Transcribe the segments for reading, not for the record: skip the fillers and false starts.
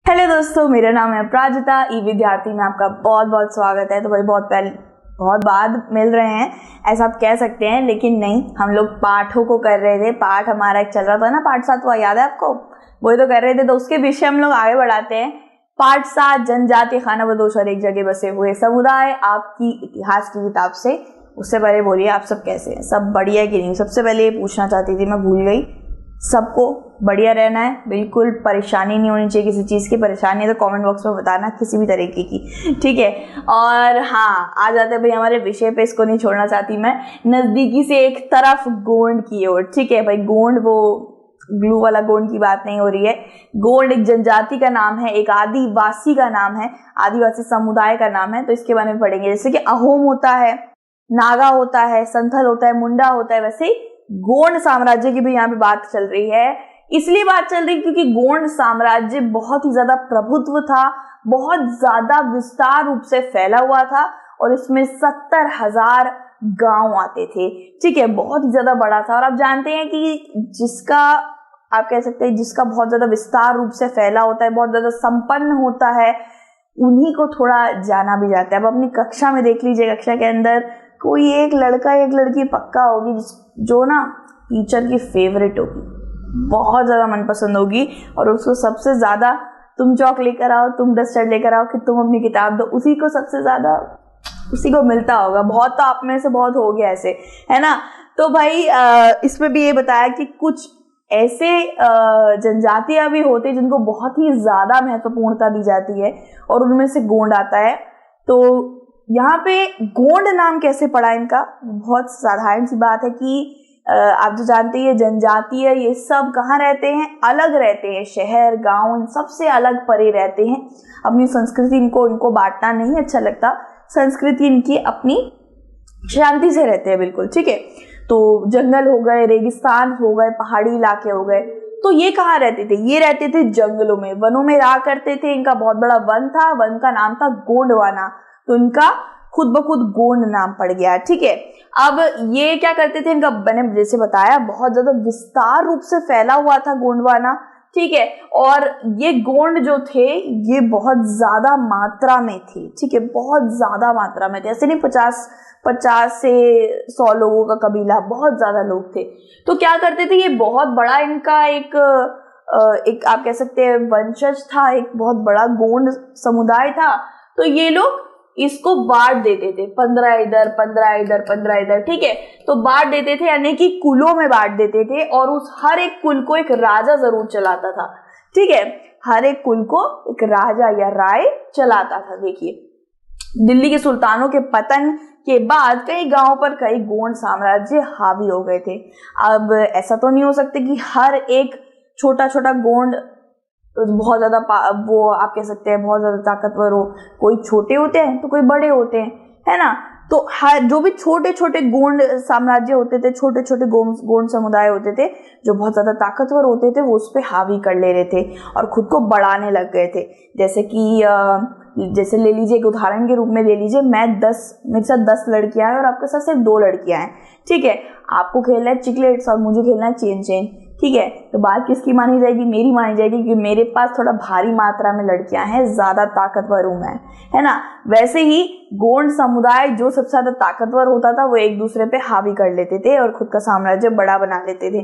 Hello दोस्तों, मेरा नाम है प्राजिता। ई विद्यार्थी में आपका बहुत बहुत स्वागत है। तो भाई बहुत बाद मिल रहे हैं ऐसा आप कह सकते हैं, लेकिन नहीं, हम लोग पाठों को कर रहे थे। पाठ हमारा एक चल रहा था ना, पाठ 7 याद है आपको? वही तो कर रहे थे। तो उसके विषय हम लोग आगे बढ़ाते हैं। पाठ 7 जनजातीय खानाबदोश और एक जगह बसे हुए समुदाय, आपकी इतिहास की किताब से। उससे पहले बोलिए आप सब कैसे हैं? सब बढ़िया कि नहीं? सबसे पहले ये पूछना चाहती थी, मैं भूल गई। सबको बढ़िया रहना है, बिल्कुल परेशानी नहीं होनी चाहिए। किसी चीज़ की परेशानी है तो कमेंट बॉक्स में बताना, किसी भी तरीके की, ठीक है। और हाँ, आ जाते हैं भाई हमारे विषय पे। इसको नहीं छोड़ना चाहती मैं। नज़दीकी से एक तरफ गोंड की ओर, ठीक है भाई। गोंड वो ग्लू वाला गोंड की बात नहीं हो रही है। गोंड एक जनजाति का नाम है, एक आदिवासी का नाम है, आदिवासी समुदाय का नाम है। तो इसके बारे में पढ़ेंगे। जैसे कि अहोम होता है, नागा होता है, संथल होता है, मुंडा होता है, वैसे ही गोंड साम्राज्य की भी यहाँ पे बात चल रही है। इसलिए बात चल रही क्योंकि गोंड साम्राज्य बहुत ही ज्यादा प्रभुत्व था, बहुत ज्यादा विस्तार रूप से फैला हुआ था और इसमें 70,000 गांव आते थे, ठीक है। बहुत ही ज्यादा बड़ा था। और आप जानते हैं कि जिसका आप कह सकते हैं जिसका बहुत ज्यादा विस्तार रूप से फैला होता है, बहुत ज्यादा संपन्न होता है, उन्हीं को थोड़ा जाना भी जाता है। अब अपनी कक्षा में देख लीजिए, कक्षा के अंदर कोई एक लड़का एक लड़की पक्का होगी जो ना टीचर की फेवरेट होगी, बहुत ज्यादा मनपसंद होगी। और उसको सबसे ज्यादा तुम चौक लेकर आओ, तुम डस्टर लेकर आओ कि तुम अपनी किताब दो, उसी को सबसे ज्यादा उसी को मिलता होगा। बहुत तो आप में से बहुत हो गया ऐसे, है ना। तो भाई इसमें भी ये बताया कि कुछ ऐसे जनजातियां भी होते हैं जिनको बहुत ही ज्यादा महत्वपूर्णता दी जाती है और उनमें से गोंड आता है। तो यहाँ पे गोंड नाम कैसे पड़ा इनका? बहुत साधारण सी बात है कि आप जो जानते हैं जनजातीय ये सब कहाँ रहते हैं? अलग रहते हैं, शहर गांव इन सबसे अलग परे रहते हैं। अपनी संस्कृति इनको बांटना नहीं अच्छा लगता। संस्कृति इनकी अपनी शांति से रहते हैं, बिल्कुल, ठीक है। तो जंगल हो गए, रेगिस्तान हो गए, पहाड़ी इलाके हो गए। तो ये कहाँ रहते थे? ये रहते थे जंगलों में, वनों में रहा करते थे। इनका बहुत बड़ा वन था, वन का नाम था गोंडवाना। तो इनका खुद ब खुद गोंड नाम पड़ गया, ठीक है। अब ये क्या करते थे? इनका मैंने जैसे बताया बहुत ज्यादा विस्तार रूप से फैला हुआ था गोंडवाना, ठीक है। और ये गोंड जो थे ये बहुत ज्यादा मात्रा में थे, ठीक है, बहुत ज्यादा मात्रा में थे। ऐसे नहीं 50 से 100 लोगों का कबीला, बहुत ज्यादा लोग थे। तो क्या करते थे? ये बहुत बड़ा इनका एक आप कह सकते हैं वंशज था, एक बहुत बड़ा गोंड समुदाय था। तो ये लोग इसको बांट देते थे, 15 इधर 15 इधर 15 इधर, ठीक है। तो बांट देते थे, यानी कि कुलों में बांट देते थे। और उस हर एक कुल को एक राजा जरूर चलाता था, ठीक है। हर एक कुल को एक राजा या राय चलाता था। देखिए, दिल्ली के सुल्तानों के पतन के बाद कई गांवों पर कई गोंड साम्राज्य हावी हो गए थे। अब ऐसा तो नहीं हो सकता कि हर एक छोटा छोटा गोंड बहुत ज्यादा वो आप कह सकते हैं बहुत ज्यादा ताकतवर हो। कोई छोटे होते हैं तो कोई बड़े होते हैं, है ना। तो हर जो भी छोटे छोटे गोंड साम्राज्य होते थे, छोटे छोटे गोंड समुदाय होते थे, जो बहुत ज्यादा ताकतवर होते थे, वो उस पर हावी कर ले रहे थे और खुद को बढ़ाने लग गए थे। जैसे ले लीजिए, एक उदाहरण के रूप में ले लीजिए, मेरे साथ 10 लड़कियां हैं और आपके साथ सिर्फ 2 लड़कियां हैं, ठीक है। आपको खेलना है चिकलेट्स और मुझे खेलना है चेन चेन, ठीक है। तो बात किसकी मानी जाएगी? मेरी मानी जाएगी, क्योंकि मेरे पास थोड़ा भारी मात्रा में लड़कियां हैं, ज्यादा ताकतवर हूं मैं, है ना। वैसे ही गोंड समुदाय जो सबसे ज्यादा ताकतवर होता था वो एक दूसरे पे हावी कर लेते थे और खुद का साम्राज्य बड़ा बना लेते थे।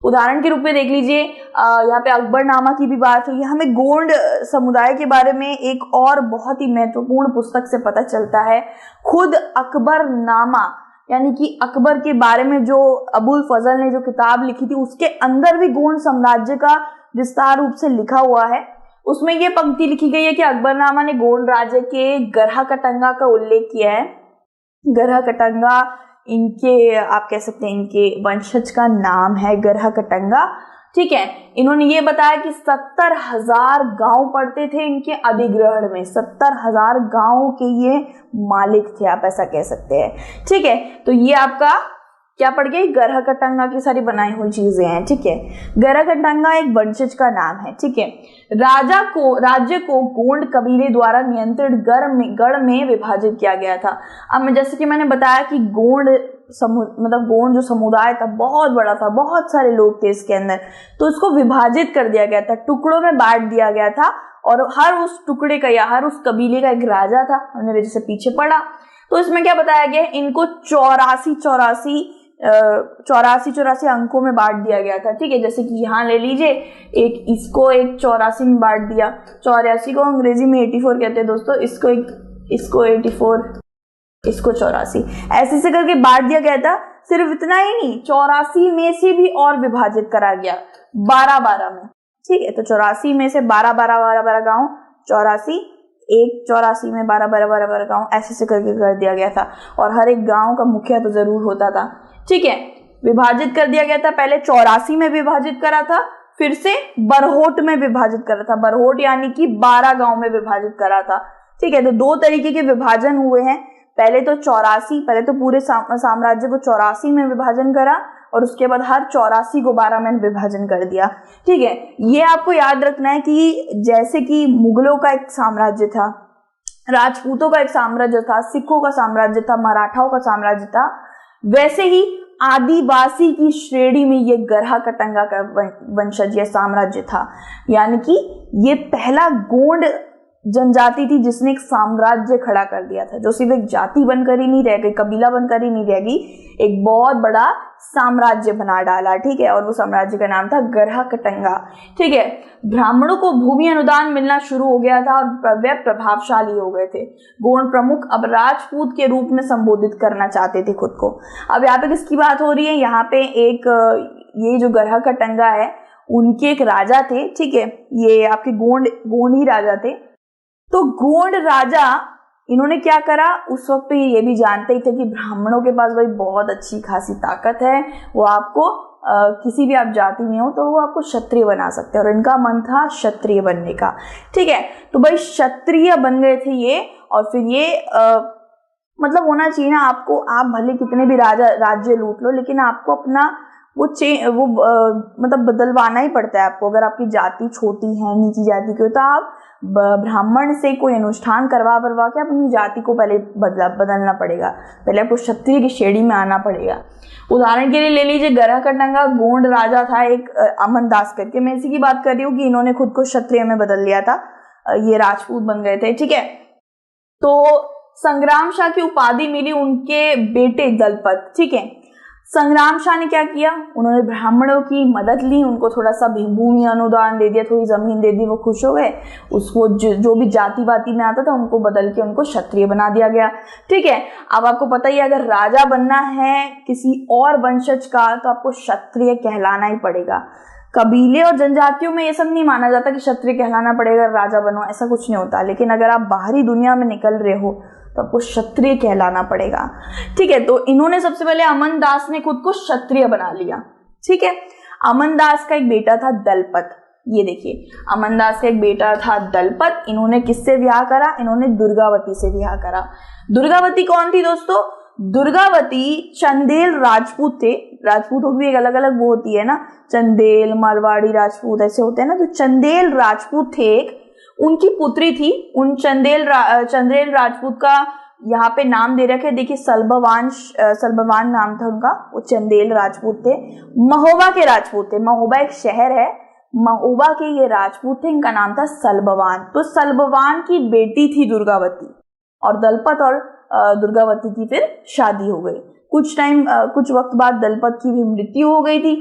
उदाहरण के रूप में देख लीजिए, यहाँ पे अकबरनामा की भी बात हुई। हमें गोंड समुदाय के बारे में एक और बहुत ही महत्वपूर्ण पुस्तक से पता चलता है। खुद अकबरनामा, यानी कि अकबर के बारे में जो अबुल फजल ने जो किताब लिखी थी, उसके अंदर भी गोंड साम्राज्य का विस्तार रूप से लिखा हुआ है। उसमें यह पंक्ति लिखी गई है कि अकबरनामा ने गोंड राज्य के गरहा कटंगा का उल्लेख किया है। गरहा कटंगा इनके आप कह सकते हैं इनके वंशज का नाम है, गरहा कटंगा, ठीक है। इन्होंने ये बताया कि 70,000 गांव पड़ते थे इनके अधिग्रहण में। 70,000 गांव के ये मालिक थे, आप ऐसा कह सकते हैं, ठीक है। तो ये आपका क्या पड़ गई? गरहा कटंगा की सारी बनाई हुई चीजें हैं, ठीक है। गरहा कटंगा एक वंशज का नाम है, ठीक है। राज्य को गोंड कबीले द्वारा नियंत्रित गढ़ में विभाजित किया गया था। अब जैसे कि मैंने बताया कि गोंड मतलब गोंड जो समुदाय था बहुत बड़ा था, बहुत सारे लोग थे इसके अंदर, तो उसको विभाजित कर दिया गया था, टुकड़ों में बांट दिया गया था, और हर उस टुकड़े का या हर उस कबीले का एक राजा था। हमने जैसे पीछे पढ़ा, तो इसमें क्या बताया गया, इनको 84 अंकों में बांट दिया गया था। ठीक है, जैसे कि यहाँ ले लीजिए, एक इसको एक 84 में बांट दिया, 84 को अंग्रेजी में 84 कहते हैं दोस्तों, इसको 84, इसको 84, ऐसे से करके बांट दिया गया था। सिर्फ इतना ही नहीं, 84 में से भी और विभाजित करा गया 12-12 में। ठीक है, तो 84 में से 12-12 गांव, 84 में 12-12 गांव, ऐसे से करके कर दिया गया था, और हर एक गांव का मुखिया तो जरूर होता था। ठीक है, विभाजित कर दिया गया था, पहले 84 में विभाजित करा था, फिर से बरहोट में विभाजित करा था, बरहोट यानी कि 12 गांव में विभाजित करा था। ठीक है, तो 2 तरीके के विभाजन हुए हैं, पहले तो पूरे साम्राज्य को 84 में विभाजन करा, और उसके बाद हर 84 को 12 में विभाजन कर दिया। ठीक है, ये आपको याद रखना है कि जैसे कि मुगलों का एक साम्राज्य था, राजपूतों का एक साम्राज्य था, सिखों का साम्राज्य था, मराठाओं का साम्राज्य था, वैसे ही आदिवासी की श्रेणी में ये गरहा कटंगा का वंशज ये साम्राज्य था। यानी कि ये पहला गोंड जनजाति थी जिसने एक साम्राज्य खड़ा कर दिया था, जो सिर्फ एक जाति बनकर ही नहीं रह गई, कबीला बनकर ही नहीं रह गई, एक बहुत बड़ा साम्राज्य बना डाला। ठीक है, और वो साम्राज्य का नाम था गरहा कटंगा। ठीक है, ब्राह्मणों को भूमि अनुदान मिलना शुरू हो गया था और वे प्रभावशाली हो गए थे। गोंड प्रमुख अब राजपूत के रूप में संबोधित करना चाहते थे खुद को। अब यहाँ पे किसकी बात हो रही है, यहाँ पे एक ये जो गरहा कटंगा है उनके एक राजा थे। ठीक है, ये आपके गोंड ही राजा थे। तो गोंड राजा इन्होंने क्या करा, उस वक्त पे ये भी जानते ही थे कि ब्राह्मणों के पास भाई बहुत अच्छी खासी ताकत है, वो आपको किसी भी आप जाति में हो तो वो आपको क्षत्रिय बना सकते हैं, और इनका मन था क्षत्रिय बनने का। ठीक है, तो भाई क्षत्रिय बन गए थे ये, और फिर ये मतलब होना चाहिए ना आपको, आप भले कितने भी राज्य लूट लो, लेकिन आपको अपना मतलब बदलवाना ही पड़ता है आपको। अगर आपकी जाति छोटी है, नीची जाति की हो, तो आप ब्राह्मण से कोई अनुष्ठान करवा के अपनी जाति को पहले बदलना पड़ेगा, पहले आपको क्षत्रिय की श्रेणी में आना पड़ेगा। उदाहरण के लिए ले लीजिए, गरहा कटंगा गोंड राजा था एक अमन दास करके, मैं इसी की बात कर रही हूँ कि इन्होंने खुद को क्षत्रिय में बदल लिया था, ये राजपूत बन गए थे। ठीक है, तो संग्राम शाह की उपाधि मिली उनके बेटे दलपत। ठीक है, संग्राम शाह ने क्या किया, उन्होंने ब्राह्मणों की मदद ली, उनको थोड़ा सा भूमि अनुदान दे दिया, थोड़ी जमीन दे दी, वो खुश हो गए। उसको जो भी जाति वाति में आता था उनको बदल के उनको क्षत्रिय बना दिया गया। ठीक है, अब आपको पता ही है, अगर राजा बनना है किसी और वंशज का तो आपको क्षत्रिय कहलाना ही पड़ेगा। कबीले और जनजातियों में ये सब नहीं माना जाता कि क्षत्रिय कहलाना पड़ेगा राजा बनो, ऐसा कुछ नहीं होता। लेकिन अगर आप बाहरी दुनिया में निकल रहे हो तो आपको क्षत्रिय कहलाना पड़ेगा। ठीक है, तो इन्होंने सबसे पहले अमन दास ने खुद को क्षत्रिय बना लिया। ठीक है, अमन दास का एक बेटा था दलपत। ये देखिए, अमन दास का एक बेटा था दलपत। इन्होंने किससे ब्याह करा, इन्होंने दुर्गावती से ब्याह करा। दुर्गावती कौन थी दोस्तों, दुर्गावती चंदेल राजपूत थे। राजपूतों की एक अलग अलग वो होती है ना, चंदेल, मारवाड़ी राजपूत ऐसे होते हैं ना, तो चंदेल राजपूत थे एक, उनकी पुत्री थी। उन चंदेल राजपूत का यहाँ पे नाम दे रखे, देखिए सलबवान नाम था उनका, वो चंदेल राजपूत थे। महोबा के राजपूत थे, महोबा एक शहर है, महोबा के ये राजपूत थे, इनका नाम था सलबवान। तो सलबवान की बेटी थी दुर्गावती, और दलपत और दुर्गावती की फिर शादी हो गई। कुछ वक्त बाद दलपत की भी मृत्यु हो गई थी।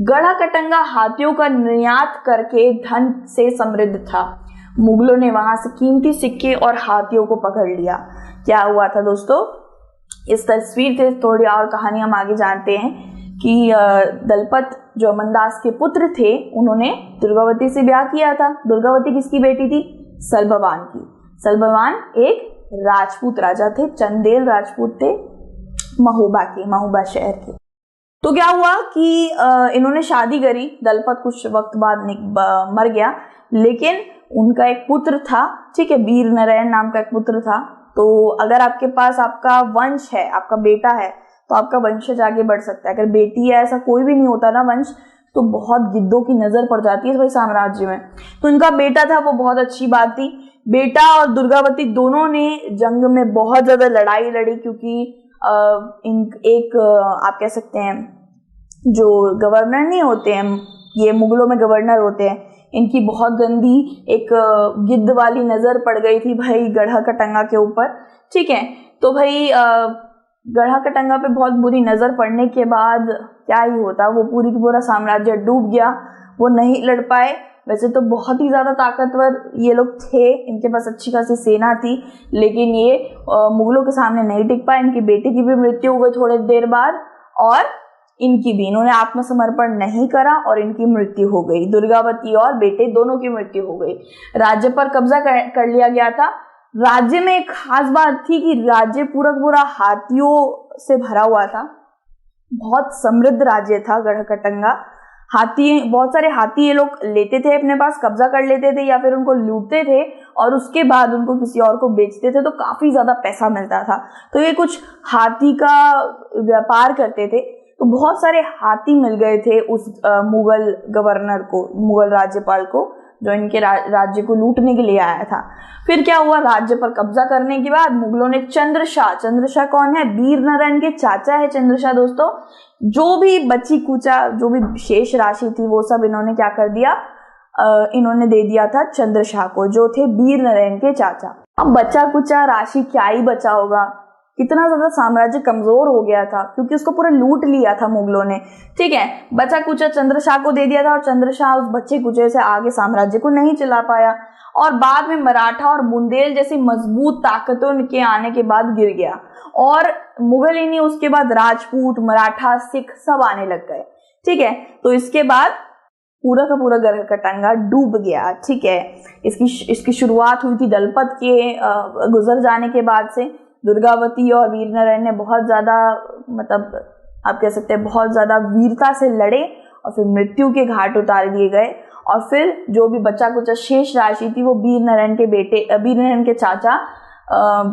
गढ़ा कटंगा हाथियों का निर्यात करके धन से समृद्ध था। मुगलों ने वहां से कीमती सिक्के और हाथियों को पकड़ लिया। क्या हुआ था दोस्तों, इस तस्वीर से थोड़ी और कहानी हम आगे जानते हैं कि दलपत जो अमनदास के पुत्र थे, उन्होंने दुर्गावती से ब्याह किया था। दुर्गावती किसकी बेटी थी, सलबवान की। सलबवान एक राजपूत राजा थे, चंदेल राजपूत थे, महोबा शहर के। तो क्या हुआ कि इन्होंने शादी करी, दलपत कुछ वक्त बाद मर गया, लेकिन उनका एक पुत्र था। ठीक है, वीर नारायण नाम का एक पुत्र था। तो अगर आपके पास आपका वंश है, आपका बेटा है, तो आपका वंशज आगे बढ़ सकता है। अगर बेटी है, ऐसा कोई भी नहीं होता ना वंश, तो बहुत गिद्धों की नजर पड़ जाती है भाई साम्राज्य में। तो इनका बेटा था, वो बहुत अच्छी बात थी। बेटा और दुर्गावती दोनों ने जंग में बहुत ज्यादा लड़ाई लड़ी, क्योंकि आप कह सकते हैं जो गवर्नर नहीं होते हैं, ये मुगलों में गवर्नर होते हैं, इनकी बहुत गंदी एक गिद्ध वाली नज़र पड़ गई थी भाई गढ़ा कटंगा के ऊपर। ठीक है, तो भाई गढ़ा कटंगा पे बहुत बुरी नज़र पड़ने के बाद क्या ही होता, वो पूरी की पूरा साम्राज्य डूब गया, वो नहीं लड़ पाए। वैसे तो बहुत ही ज़्यादा ताकतवर ये लोग थे, इनके पास अच्छी खासी सेना थी, लेकिन ये मुगलों के सामने नहीं टिक पाए। इनकी बेटे की भी मृत्यु हो गई थोड़ी देर बाद, और इनकी भी, इन्होंने आत्मसमर्पण नहीं करा और इनकी मृत्यु हो गई। दुर्गावती और बेटे दोनों की मृत्यु हो गई। राज्य पर कब्जा कर लिया गया था। राज्य में एक खास बात थी कि राज्य पूरा हाथियों से भरा हुआ था, बहुत समृद्ध राज्य था गढ़कटंगा। हाथी, बहुत सारे हाथी ये लोग लेते थे अपने पास, कब्जा कर लेते थे या फिर उनको लूटते थे और उसके बाद उनको किसी और को बेचते थे, तो काफी ज्यादा पैसा मिलता था। तो ये कुछ हाथी का व्यापार करते थे, तो बहुत सारे हाथी मिल गए थे उस मुगल गवर्नर को, मुगल राज्यपाल को, जो इनके राज्य को लूटने के लिए आया था। फिर क्या हुआ, राज्य पर कब्जा करने के बाद मुगलों ने चंद्रशाह कौन है, वीर नारायण के चाचा है चंद्रशाह दोस्तों। जो भी बची कुचा, जो भी शेष राशि थी, वो सब इन्होंने क्या कर दिया, इन्होंने दे दिया था चंद्रशाह को, जो थे वीर नारायण के चाचा। अब बचा कुचा राशि क्या ही बचा होगा, कितना ज्यादा साम्राज्य कमजोर हो गया था क्योंकि उसको पूरा लूट लिया था मुगलों ने। ठीक है, बचा कुचा चंद्रशाह को दे दिया था और चंद्रशाह उस बच्चे कुचे से आगे साम्राज्य को नहीं चला पाया, और बाद में मराठा और बुंदेल जैसी मजबूत ताकतों के आने के बाद गिर गया, और मुगल ही नहीं, उसके बाद राजपूत, मराठा, सिख सब आने लग गए। ठीक है, तो इसके बाद पूरा का पूरा गढ़कटंगा डूब गया। ठीक है, इसकी शुरुआत हुई थी दलपत के गुजर जाने के बाद से। दुर्गावती और वीर नारायण ने बहुत ज्यादा, मतलब आप कह सकते हैं बहुत ज्यादा वीरता से लड़े और फिर मृत्यु के घाट उतार दिए गए, और फिर जो भी बचा कुचा शेष राशि थी वो वीर नारायण के चाचा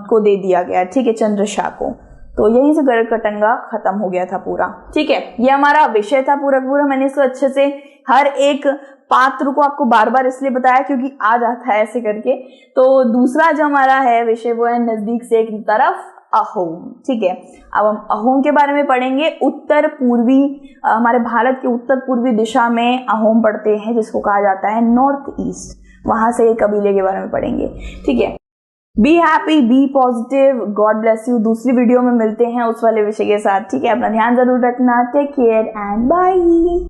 को दे दिया गया। ठीक है, चंद्रशाह को। तो यहीं से गढ़कटंगा खत्म हो गया था पूरा। ठीक है, ये हमारा विषय था पूरा। मैंने इसको अच्छे से हर एक पात्र को आपको बार बार इसलिए बताया क्योंकि आ जाता है ऐसे करके। तो दूसरा जो हमारा है विषय वो है नजदीक से एक तरफ अहोम। ठीक है, अब हम अहोम के बारे में पढ़ेंगे। उत्तर पूर्वी, हमारे भारत के उत्तर पूर्वी दिशा में अहोम पड़ते हैं, जिसको कहा जाता है नॉर्थ ईस्ट। वहां से एक कबीले के बारे में पढ़ेंगे। ठीक है, be happy, be positive, God bless you. दूसरी वीडियो में मिलते हैं उस वाले विषय के साथ। ठीक है, अपना ध्यान जरूर रखना। Take care and bye.